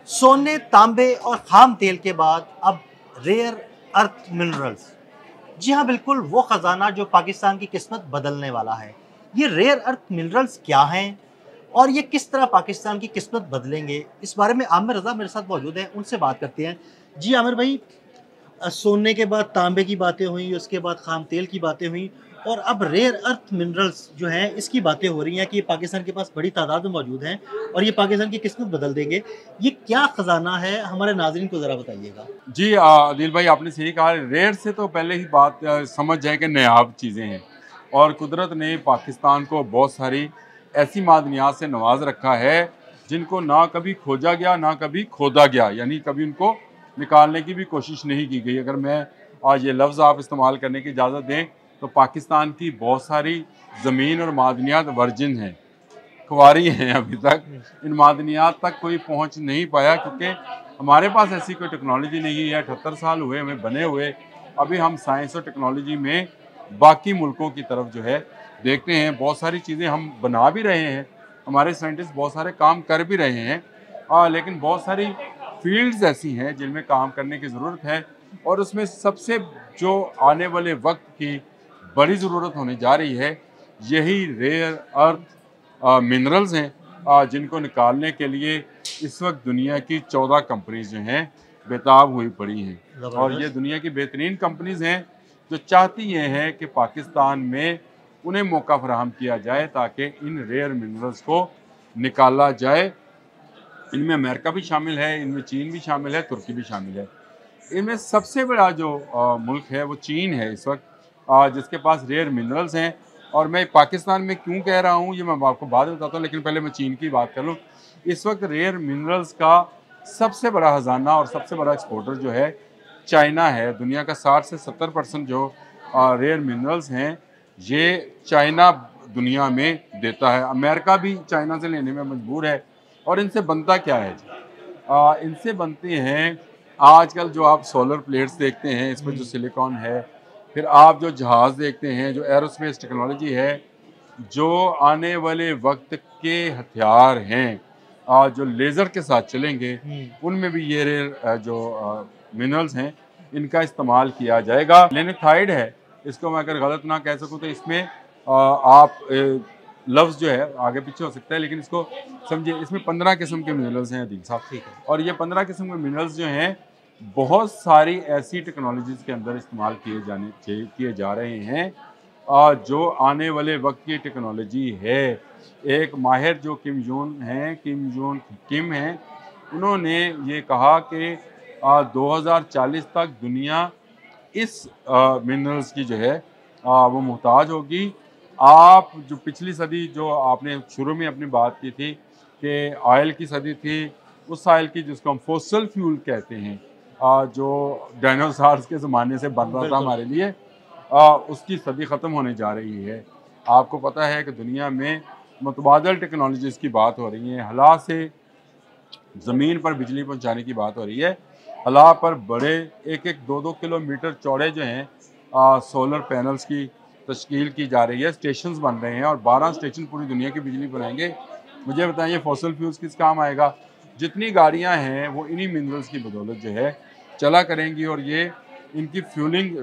सोने, तांबे और खाम तेल के बाद अब रेयर अर्थ मिनरल्स। जी हाँ, बिल्कुल वो खजाना जो पाकिस्तान की किस्मत बदलने वाला है। ये रेयर अर्थ मिनरल्स क्या हैं और ये किस तरह पाकिस्तान की किस्मत बदलेंगे? इस बारे में आमिर रज़ा मेरे साथ मौजूद हैं, उनसे बात करते हैं। जी आमिर भाई, सोने के बाद तांबे की बातें हुई, उसके बाद खाम तेल की बातें हुई और अब रेयर अर्थ मिनरल्स जो हैं इसकी बातें हो रही हैं कि ये पाकिस्तान के पास बड़ी तादाद में मौजूद हैं और ये पाकिस्तान की किस्मत बदल देंगे। ये क्या खजाना है, हमारे नाज़रीन को ज़रा बताइएगा? जी आदिल भाई, आपने सही कहा। रेयर से तो पहले ही बात समझ जाए कि नायाब चीज़ें हैं और कुदरत ने पाकिस्तान को बहुत सारी ऐसी मादनियात से नवाज रखा है जिनको ना कभी खोजा गया ना कभी खोदा गया, यानी कभी उनको निकालने की भी कोशिश नहीं की गई। अगर मैं आज ये लफ्ज़ आप इस्तेमाल करने की इजाज़त दें तो पाकिस्तान की बहुत सारी ज़मीन और मादनियात वर्जिन हैं, कुंवारी हैं। अभी तक इन मादनियात तक कोई पहुंच नहीं पाया क्योंकि हमारे पास ऐसी कोई टेक्नोलॉजी नहीं है। 78 साल हुए हमें बने हुए। अभी हम साइंस और टेक्नोलॉजी में बाकी मुल्कों की तरफ जो है देखते हैं। बहुत सारी चीज़ें हम बना भी रहे हैं, हमारे साइंटिस्ट बहुत सारे काम कर भी रहे हैं, लेकिन बहुत सारी फील्ड्स ऐसी हैं जिनमें काम करने की ज़रूरत है। और उसमें सबसे जो आने वाले वक्त की बड़ी ज़रूरत होने जा रही है, यही रेयर अर्थ मिनरल्स हैं, जिनको निकालने के लिए इस वक्त दुनिया की 14 कंपनीज जो हैं बेताब हुई पड़ी हैं। और ये दुनिया की बेहतरीन कंपनीज हैं जो चाहती ये हैं कि पाकिस्तान में उन्हें मौका फराहम किया जाए ताकि इन रेयर मिनरल्स को निकाला जाए। इनमें अमेरिका भी शामिल है, इनमें चीन भी शामिल है, तुर्की भी शामिल है। इनमें सबसे बड़ा जो मुल्क है वो चीन है इस वक्त, जिसके पास रेयर मिनरल्स हैं। और मैं पाकिस्तान में क्यों कह रहा हूँ ये मैं आपको बाद में बताता हूँ, लेकिन पहले मैं चीन की बात कर लूँ। इस वक्त रेयर मिनरल्स का सबसे बड़ा खजाना और सबसे बड़ा एक्सपोर्टर जो है चाइना है। दुनिया का 60 से 70% जो रेयर मिनरल्स हैं ये चाइना दुनिया में देता है। अमेरिका भी चाइना से लेने में मजबूर है। और इनसे बनता क्या है जी? इनसे बनते हैं आजकल जो आप सोलर प्लेट्स देखते हैं, इसमें जो सिलिकॉन है, फिर आप जो जहाज़ देखते हैं, जो एरोस्पेस टेक्नोलॉजी है, जो आने वाले वक्त के हथियार हैं, जो लेज़र के साथ चलेंगे, उनमें भी ये रेयर जो मिनरल्स हैं इनका इस्तेमाल किया जाएगा। लेनेथाइड है, इसको मैं अगर गलत ना कह सकूँ तो इसमें आप लफ्ज़ जो है आगे पीछे हो सकता है, लेकिन इसको समझिए, इसमें 15 किस्म के मिनरल्स हैं अदील साहब। ठीक है। और ये 15 किस्म के मिनरल्स जो हैं बहुत सारी ऐसी टेक्नोलॉजीज़ के अंदर इस्तेमाल किए जा रहे हैं, जो आने वाले वक्त की टेक्नोलॉजी है। एक माहिर जो किम हैं, उन्होंने ये कहा कि 2040 तक दुनिया इस मिनरल्स की जो है वो मोहताज होगी। आप जो पिछली सदी जो आपने शुरू में अपनी बात की थी कि ऑयल की सदी थी, उस ऑयल की जिसको हम फॉसिल फ्यूल कहते हैं, जो डायनासोर्स के ज़माने से बन रहा था हमारे लिए, उसकी सदी ख़त्म होने जा रही है। आपको पता है कि दुनिया में मुतबादल टेक्नोलॉजीज़ की बात हो रही है। हला से ज़मीन पर बिजली पहुंचाने की बात हो रही है। हला पर बड़े 1-1, 2-2 किलोमीटर चौड़े जो हैं सोलर पैनल्स की तश्कील की जा रही है। स्टेशंस बन रहे हैं और 12 स्टेशन पूरी दुनिया की बिजली बनाएंगे। मुझे बताइए फॉसिल फ्यूल्स किस काम आएगा? जितनी गाड़ियां हैं वो इन्हीं मिनरल्स की बदौलत जो है चला करेंगी और ये इनकी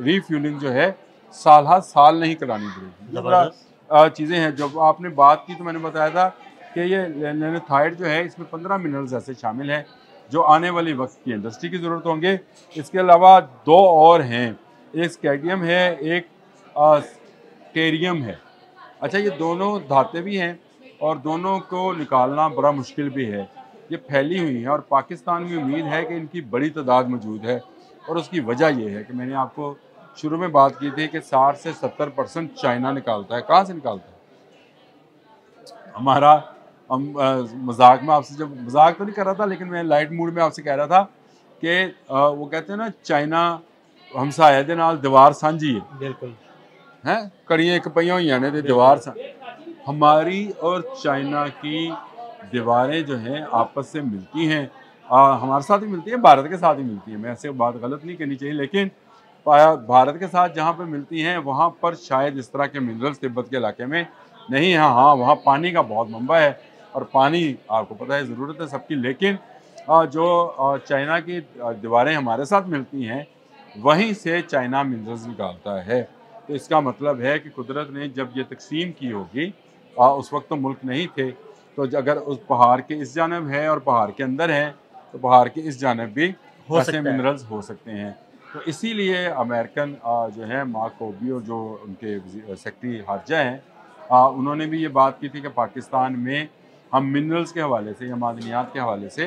रीफ्यूलिंग जो है साल हर साल नहीं करानी पड़ेगी। ये बड़ा चीज़ें हैं। जब आपने बात की तो मैंने बताया था कि ये लेनेथाइड जो है, इसमें 15 मिनरल्स ऐसे शामिल हैं जो आने वाली वक्त की इंडस्ट्री की ज़रूरत होंगे। इसके अलावा 2 और हैं, एक स्कैडियम है, एक टेरियम है। अच्छा, ये दोनों धातें भी हैं और दोनों को निकालना बड़ा मुश्किल भी है। ये फैली हुई हैं और पाकिस्तान में उम्मीद है कि इनकी बड़ी तादाद मौजूद है। और उसकी वजह ये है कि मैंने आपको शुरू में बात की थी कि 60 से 70% चाइना निकालता है। कहाँ से निकालता है? हमारा हम मजाक में आपसे, जब मजाक तो नहीं कर रहा था लेकिन मैं लाइट मूड में आपसे कह रहा था कि वो कहते हैं ना, चाइना हमसाया दे नाल दीवार सांझी है। बिल्कुल। हैं कड़ियाँ एक पहियां हुई ने दीवार हमारी और चाइना की दीवारें जो हैं आपस से मिलती हैं। हमारे साथ भी मिलती हैं, भारत के साथ ही मिलती हैं। मैं ऐसे बात गलत नहीं करनी चाहिए, लेकिन भारत के साथ जहाँ पर मिलती हैं वहाँ पर शायद इस तरह के मिनरल्स तिब्बत के इलाके में नहीं है। हाँ, वहाँ पानी का बहुत मंबा है और पानी आपको पता है ज़रूरत है सबकी, लेकिन जो चाइना की दीवारें हमारे साथ मिलती हैं, वहीं से चाइना मिनरल्स निकालता है। तो इसका मतलब है कि कुदरत ने जब ये तकसीम की होगी, उस वक्त तो मुल्क नहीं थे, तो अगर उस पहाड़ के इस जानब है और पहाड़ के अंदर है, तो पहाड़ के इस जानब भी हो ऐसे सकता है। मिनरल्स हो सकते हैं। तो इसीलिए अमेरिकन जो है मार्क रूबियो, जो उनके सेक्रेटरी खारजा हैं, उन्होंने भी ये बात की थी कि पाकिस्तान में हम मिनरल्स के हवाले से या मादनियात के हवाले से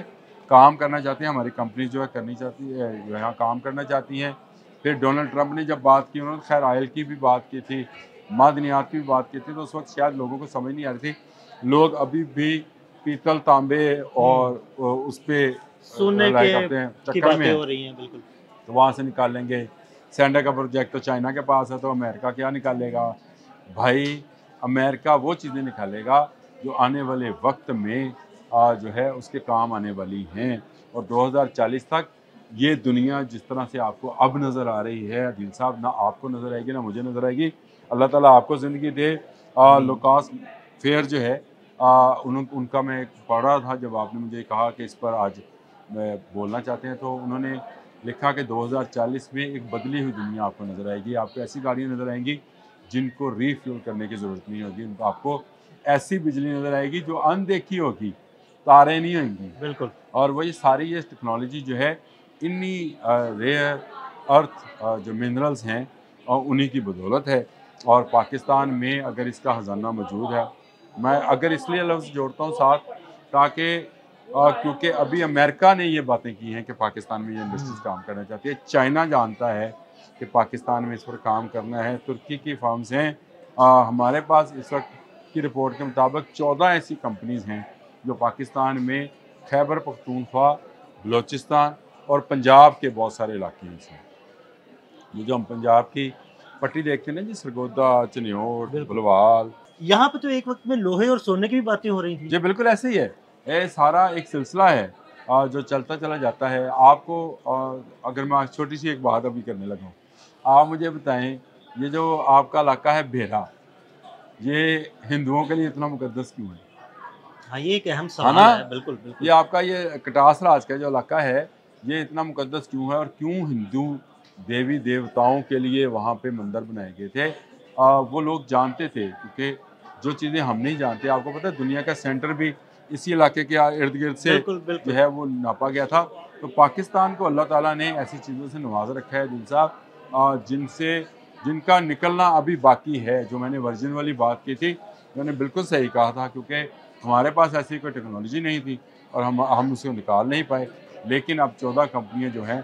काम करना चाहते हैं, हमारी कंपनी जो है करनी चाहती है, यहाँ काम करना चाहती हैं। फिर डोनाल्ड ट्रंप ने जब बात की, उन्होंने खैर ऑयल की भी बात की थी, मादनियात की भी बात की थी, तो उस वक्त शायद लोगों को समझ नहीं आ रही थी। लोग अभी भी पीतल, तांबे और उस पे सोने लाइक के अपने की चक्कर में बातें हैं, हो रही हैं, बिल्कुल। तो वहाँ से निकाल लेंगे। सैंडा का प्रोजेक्ट तो चाइना के पास है, तो अमेरिका क्या निकालेगा? भाई, अमेरिका वो चीज़ें निकालेगा जो आने वाले वक्त में जो है उसके काम आने वाली हैं। और 2040 तक ये दुनिया जिस तरह से आपको अब नज़र आ रही है दिल साहब, ना आपको नज़र आएगी ना मुझे नज़र आएगी। अल्लाह ताला आपको ज़िंदगी दे। लोकास फेयर जो है, उनका मैं पढ़ रहा था, जब आपने मुझे कहा कि इस पर आज मैं बोलना चाहते हैं, तो उन्होंने लिखा कि 2040 में एक बदली हुई दुनिया आपको नज़र आएगी। आपको ऐसी गाड़ियाँ नज़र आएंगी जिनको रीफ्यूल करने की ज़रूरत नहीं होगी। उनको आपको ऐसी बिजली नज़र आएगी जो अनदेखी होगी, तारें नहीं होंगी। बिल्कुल। और वही सारी ये टेक्नोलॉजी जो है इन्हीं रेयर अर्थ जो मिनरल्स हैं उन्हीं की बदौलत है। और पाकिस्तान में अगर इसका ख़जाना मौजूद है, मैं अगर इसलिए लफ्ज़ जोड़ता हूँ साथ, ताकि क्योंकि अभी अमेरिका ने ये बातें की हैं कि पाकिस्तान में ये इंडस्ट्रीज काम करना चाहती है। चाइना जानता है कि पाकिस्तान में इस पर काम करना है। तुर्की की फर्म्स हैं। हमारे पास इस वक्त की रिपोर्ट के मुताबिक 14 ऐसी कंपनीज़ हैं जो पाकिस्तान में खैबर पख्तूनख्वा, बलूचिस्तान और पंजाब के बहुत सारे इलाके हैं। ये जो हम पंजाब की पट्टी देखते हैं ना जी, सरगोदा, चन्योट, बिल्कुल। बलवाल, यहाँ पे तो एक वक्त में लोहे और सोने की भी बातें हो रही थी। जी बिल्कुल ऐसे ही है। ये सारा एक सिलसिला है जो चलता चला जाता है। आपको अगर मैं छोटी सी एक बात अभी करने लगा हूँ, आप मुझे बताएं, ये जो आपका इलाका है बेरा, ये हिंदुओं के लिए इतना मुकद्दस क्यों है? हाँ, ये एक अहम है सवाल ना? है, बिल्कुल, ये बिल्कुल। आपका ये कटास राज का जो इलाका है, ये इतना मुकद्दस क्यों है और क्यों हिंदू देवी देवताओं के लिए वहाँ पे मंदिर बनाए गए थे? वो लोग जानते थे, क्योंकि जो चीज़ें हम नहीं जानते, आपको पता है दुनिया का सेंटर भी इसी इलाके के इर्द गिर्द से बिल्कुल, जो बिल्कुल। है वो नापा गया था। तो पाकिस्तान को अल्लाह ताला ने ऐसी चीज़ों से नवाज रखा है दिल साहब, जिनसे जिनका निकलना अभी बाकी है। जो मैंने वर्जिन वाली बात की थी, मैंने बिल्कुल सही कहा था, क्योंकि हमारे पास ऐसी कोई टेक्नोलॉजी नहीं थी और हम उसे निकाल नहीं पाए। लेकिन अब 14 कंपनियां जो हैं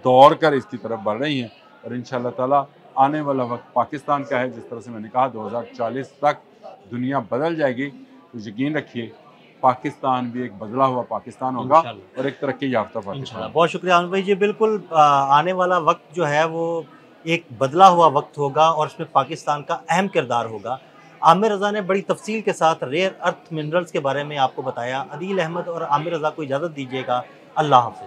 दौड़ कर इसकी तरफ बढ़ रही हैं, और इंशाअल्लाह ताला आने वाला वक्त पाकिस्तान का है। जिस तरह से मैंने कहा 2040 तक दुनिया बदल जाएगी, तो यकीन रखिए पाकिस्तान भी एक बदला हुआ पाकिस्तान होगा इंशाल्लाह। और एक तरक्की याफ्ता इंशाल्लाह। पाकिस्तान। बहुत शुक्रिया आमिर भाई जी। बिल्कुल, आने वाला वक्त जो है वो एक बदला हुआ वक्त होगा और इसमें पाकिस्तान का अहम किरदार होगा। आमिर रज़ा ने बड़ी तफसील के साथ रेयर अर्थ मिनरल्स के बारे में आपको बताया। अदील अहमद और आमिर रज़ा को इजाज़त दीजिएगा। अल्लाह हाफ़िज़।